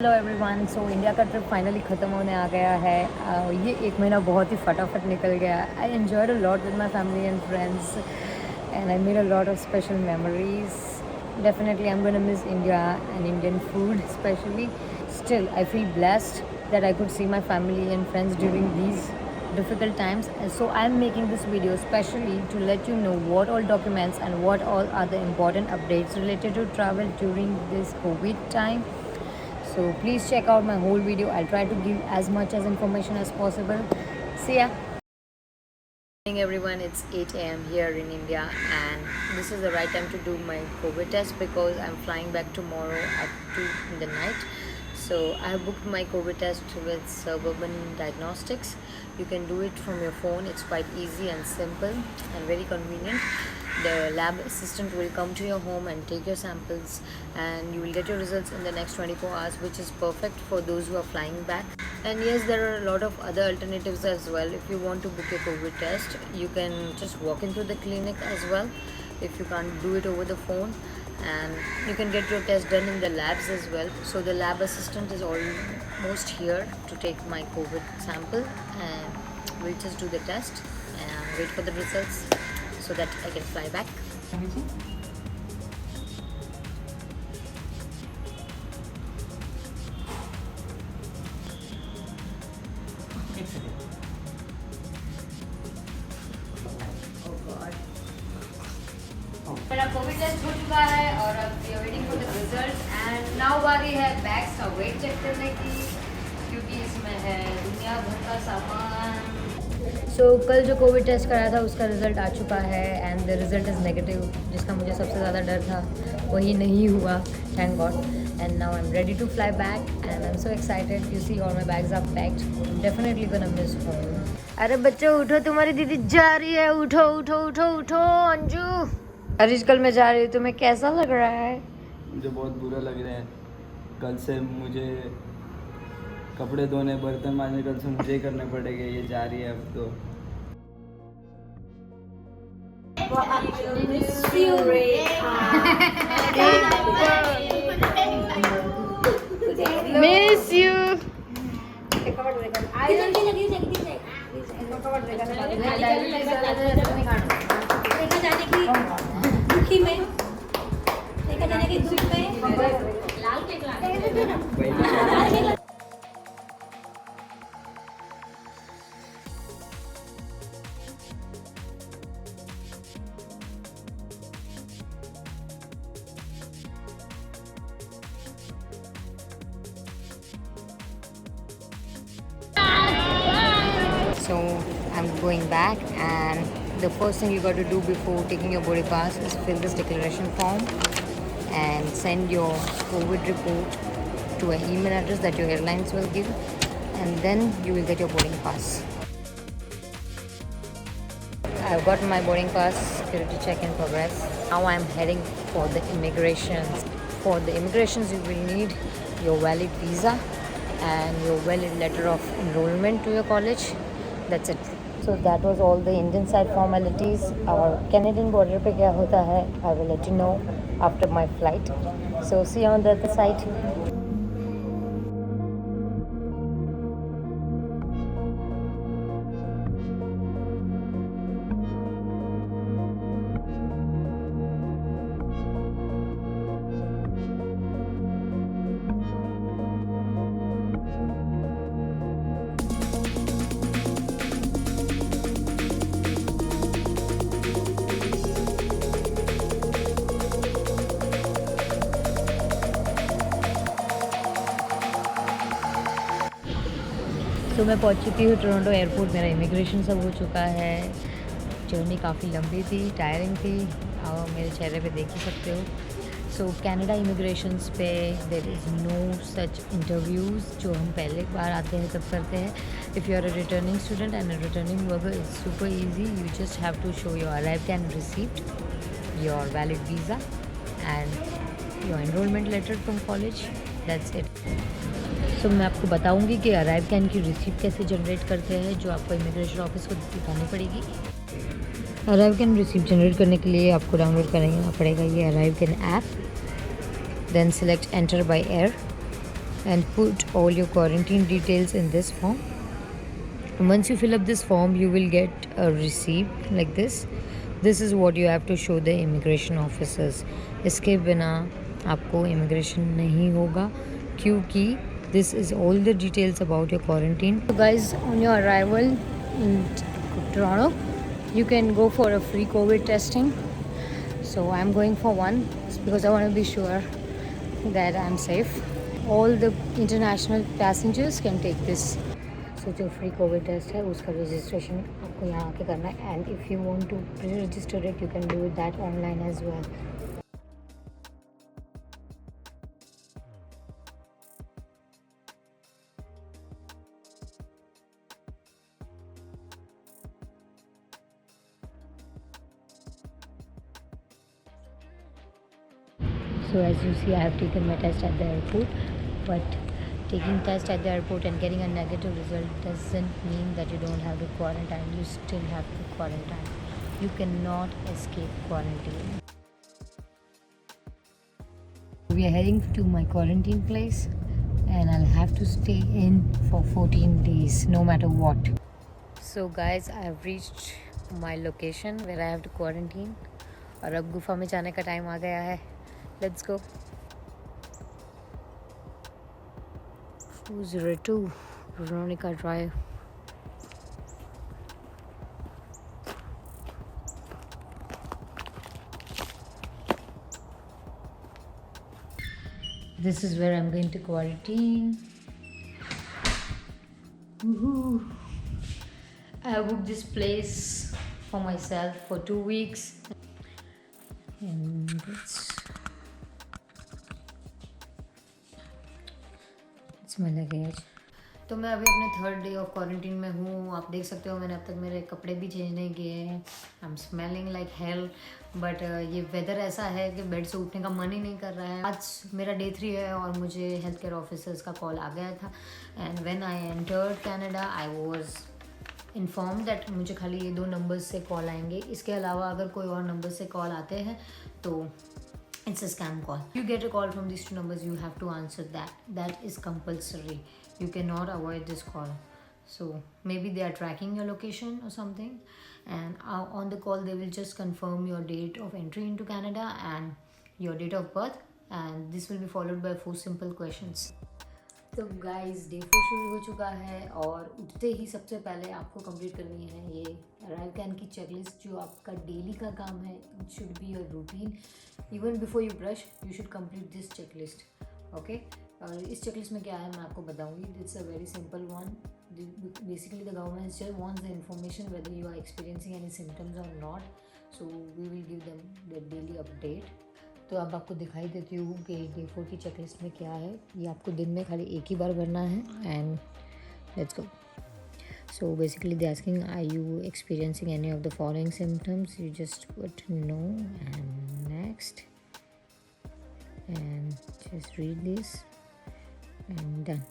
Hello everyone. So India का trip finally ख़त्म होने आ गया है। ये एक महीना बहुत ही फटाफट निकल गया। I enjoyed a lot with my family and friends and I made a lot of special memories. Definitely I'm going to miss India and Indian food especially. Still I feel blessed that I could see my family and friends during these difficult times, and so I'm making this video especially to let you know what all documents and what all are the important updates related to travel during this COVID time. So please check out my whole video. I'll try to give as much as information as possible. See ya. Good morning everyone. It's 8 a.m. here in India and this is the right time to do my COVID test because I'm flying back tomorrow at 2 in the night. So I have booked my COVID test with Suburban Diagnostics. You can do it from your phone. It's quite easy and simple and very convenient. The lab assistant will come to your home and take your samples, and you will get your results in the next 24 hours, which is perfect for those who are flying back. And yes, there are a lot of other alternatives as well. If you want to book a COVID test, you can just walk into the clinic as well if you can't do it over the phone, and you can get your test done in the labs as well. So the lab assistant is almost here to take my COVID sample, and we'll just do the test and wait for the results so that I can fly back. मेरा covid test हो चुका है और अब we are waiting for the result and now बारी है bags का wait check करने की, क्योंकि इसमें है दुनिया भर का सामान. सो कल जो कोविड टेस्ट कराया था उसका रिज़ल्ट आ चुका है and the result is negative, जिसका मुझे सबसे ज़्यादा डर था वही नहीं हुआ, thank God. And now I am ready to fly back and I am so excited. You see all my bags are packed. Definitely gonna miss home. अरे बच्चों उठो, तुम्हारी दीदी जा रही है. उठो उठो उठो उठो. अंजू हरीश कल मैं जा रही हूँ, तुम्हें कैसा लग रहा है? मुझे बहुत बुरा लग रहा है. कल से मुझे कपड़े धोने, बर्तन मांजने कल से मुझे ही करने पड़ेंगे. ये जा रही है अब तो. Miss you. दुखी में देखा जाने की दुख में लाल केक ला. So I'm going back, and the first thing you got to do before taking your boarding pass is fill this declaration form and send your COVID report to an email address that your airlines will give, and then you will get your boarding pass. I've got my boarding pass, security check in progress. Now I'm heading for the immigrations. For the immigrations you will need your valid visa and your valid letter of enrollment to your college. That's it. So that was all the Indian side formalities. Our Canadian border पे क्या होता है, I will let you know after my flight. So see you on the other side. तो मैं पहुंच चुकी हूँ Toronto airport. मेरा इमिग्रेशन सब हो चुका है. जर्नी काफ़ी लंबी थी, टायरिंग थी, और मेरे चेहरे पे देख ही सकते हो. सो कनाडा इमिग्रेशंस पे there is no such interviews जो हम पहले बार आते हैं तब करते हैं. If you are a returning student and a returning worker, it's super easy. You just have to show your arrived and received, your valid visa and your enrolment letter from college. That's it. So मैं आपको बताऊंगी कि ArriveCAN की receipt कैसे generate करते हैं, जो आपको इमिग्रेशन ऑफिस को दिखानी पड़ेगी. अराइव कैन रिसीप्ट जनरेट करने के लिए आपको डाउनलोड करना पड़ेगा ये ArriveCAN app. Then select enter by air and put all your quarantine details in this form. And once you fill up this form, you will get a receipt like this. This is what you have to show the immigration officers. इसके बिना आपको immigration नहीं होगा, क्योंकि this is all the details about your quarantine. So guys, on your arrival in Toronto, you can go for a free COVID testing. So I'm going for one because I want to be sure that I'm safe. All the international passengers can take this. So जो free covid test है उसका registration आपको यहाँ आके करना है, and if you want to pre register it you can do it that online as well. So as you see, I have taken my test at the airport, but taking test at the airport and getting a negative result doesn't mean that you don't have to quarantine. You still have to quarantine. You cannot escape quarantine. We are heading to my quarantine place and I'll have to stay in for 14 days no matter what. So guys, I have reached my location where I have to quarantine. और अब गुफा में जाने का time आ गया है. Let's go. 402 Veronica Drive. This is where I'm going to quarantine. Woohoo! I booked this place for myself for 2 weeks. And it's my luggage. तो मैं अभी अपने 3rd डे ऑफ क्वारंटीन में हूँ. आप देख सकते हो मैंने अब तक मेरे कपड़े भी चेंज नहीं किए हैं. I am smelling like hell. But ये वेदर ऐसा है कि बेड से उठने का मन ही नहीं कर रहा है. आज मेरा डे 3 है और मुझे हेल्थ केयर ऑफिसर्स का कॉल आ गया था. And when I entered Canada I was inform that मुझे खाली ये 2 नंबर्स से कॉल आएंगे. इसके अलावा अगर कोई और नंबर से कॉल आते हैं तो it's a scam call. You get a call from these 2 numbers, you have to answer that. That is compulsory. You cannot avoid this call. So maybe they are tracking your location or something, and on the call they will just confirm your date of entry into Canada and your date of birth, and this will be followed by 4 simple questions. तो guys day 4 शुरू हो चुका है और उठते ही सबसे पहले आपको कंप्लीट करनी है ये अराइव कैन की चेकलिस्ट जो आपका डेली का काम है. It should be your routine. Even before you brush you should complete this checklist. Okay, और इस चेकलिस्ट में क्या है मैं आपको बताऊंगी. It's a very simple one. Basically the government just wants the information whether you are experiencing any symptoms or not. So we will give them the daily update. तो अब आपको दिखाई देती हूँ कि डे 4 की चेकलिस्ट में क्या है. ये आपको दिन में खाली एक ही बार भरना है. And let's go. So basically they asking are you experiencing any of the following symptoms. You just put no and next and just read this and done.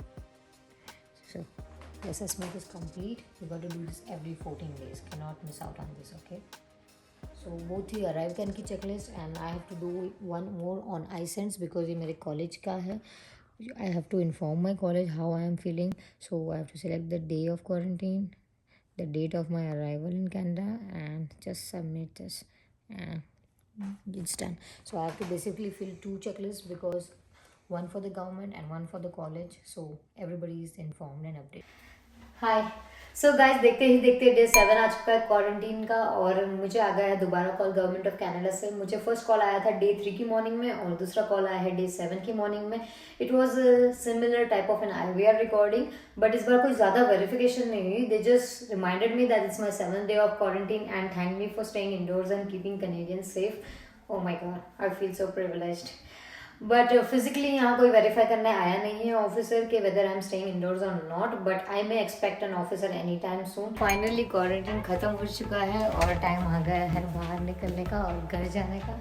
So the assessment is complete. You got to do this every 14 days. Cannot miss out on this. Okay. So both ही ArriveCAN की checklist and I have to do one more on iSense because ये मेरे college का है. I have to inform my college how I am feeling. So I have to select the day of quarantine, the date of my arrival in Canada and just submit this and it's done. So I have to basically fill 2 checklists because one for the government and one for the college, so everybody is informed and updated. Hi. So guys देखते ही देखते day 7 आ चुका है quarantine का और मुझे आ गया है दोबारा कॉल गवर्नमेंट ऑफ कनाडा से. मुझे फर्स्ट कॉल आया था डे 3 की मॉर्निंग में और दूसरा कॉल आया है डे 7 की मॉर्निंग में. It was similar type of an IVR recording but इस बार कोई ज़्यादा वेरिफिकेशन नहीं हुई. They just reminded me that it's my 7th day of quarantine and thank me for staying indoors and keeping Canadians safe. Oh my God, I feel so privileged. But physically यहाँ कोई verify करने आया नहीं है officer के whether I am staying indoors or not. But I may expect an officer any time soon. Finally quarantine खत्म हो चुका है और टाइम आ गया है बाहर निकलने का और घर जाने का.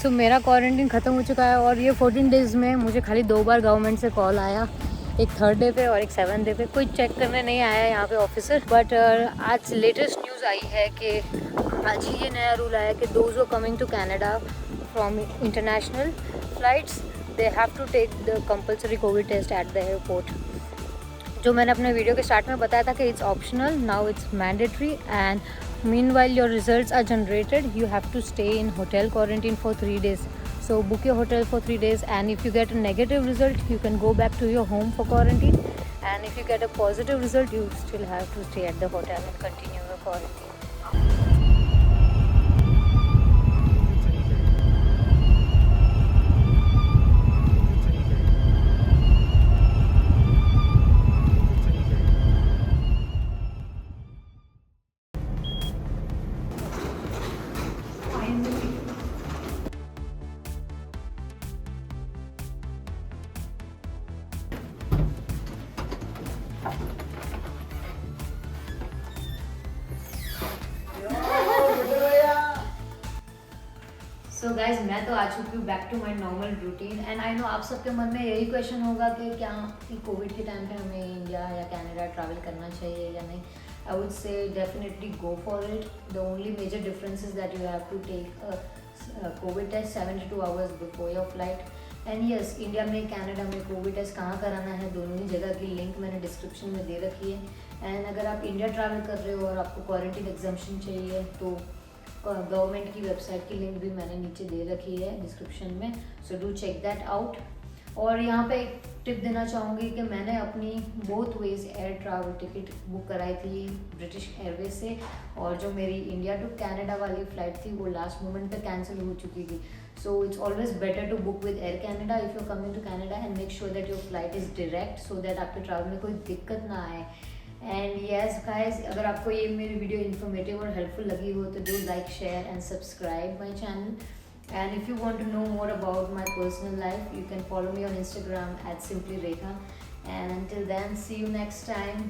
सो मेरा क्वारंटीन ख़त्म हो चुका है और ये 14 डेज़ में मुझे खाली 2 बार गवर्नमेंट से कॉल आया एक 3rd डे पे और एक 7th डे पे। कोई चेक करने नहीं आया है यहाँ पे ऑफिसर, बट आज लेटेस्ट न्यूज़ आई है कि आज ही ये नया रूल आया कि those who coming to Canada from international flights they have to take the compulsory covid test at the airport. जो मैंने अपने वीडियो के स्टार्ट में बताया था कि it's optional, now it's mandatory and meanwhile your results are generated, you have to stay in hotel quarantine for 3 days. So book your hotel for 3 days, and if you get a negative result you can go back to your home for quarantine, and if you get a positive result you still have to stay at the hotel and continue your quarantine. So guys मैं तो आ चुकी हूँ back to my normal routine, and I know आप सबके मन में यही क्वेश्चन होगा कि क्या कि कोविड के टाइम पे हमें इंडिया या कनाडा ट्रैवल करना चाहिए या नहीं। I would say definitely go for it. The only major difference is that you have to take covid test 72 hours before your flight. And yes, India में Canada में covid test कहाँ कराना है, दोनों ही जगह की लिंक मैंने डिस्क्रिप्शन में दे रखी है। एंड अगर आप इंडिया ट्रैवल कर रहे हो और आपको क्वारंटीन एग्जाम्पशन चाहिए तो गवर्नमेंट की वेबसाइट की लिंक भी मैंने नीचे दे रखी है डिस्क्रिप्शन में, so do check that out. और यहाँ पे एक टिप देना चाहूँगी कि मैंने अपनी both ways air travel ticket book कराई थी ब्रिटिश एयरवेज से, और जो मेरी इंडिया टू कनाडा वाली फ़्लाइट थी वो लास्ट मोमेंट पे कैंसिल हो चुकी थी। So it's always better to book with Air Canada if you coming to Canada, and make sure that your flight is direct so that आपके travel में कोई दिक्कत ना आए। एंड यस गाइस, अगर आपको ये मेरी वीडियो इन्फॉर्मेटिव और हेल्पफुल लगी हो तो do like, share and subscribe my channel. And if you want to know more about my personal life, you can follow me on Instagram at simplyrekha. And until then, see you next time.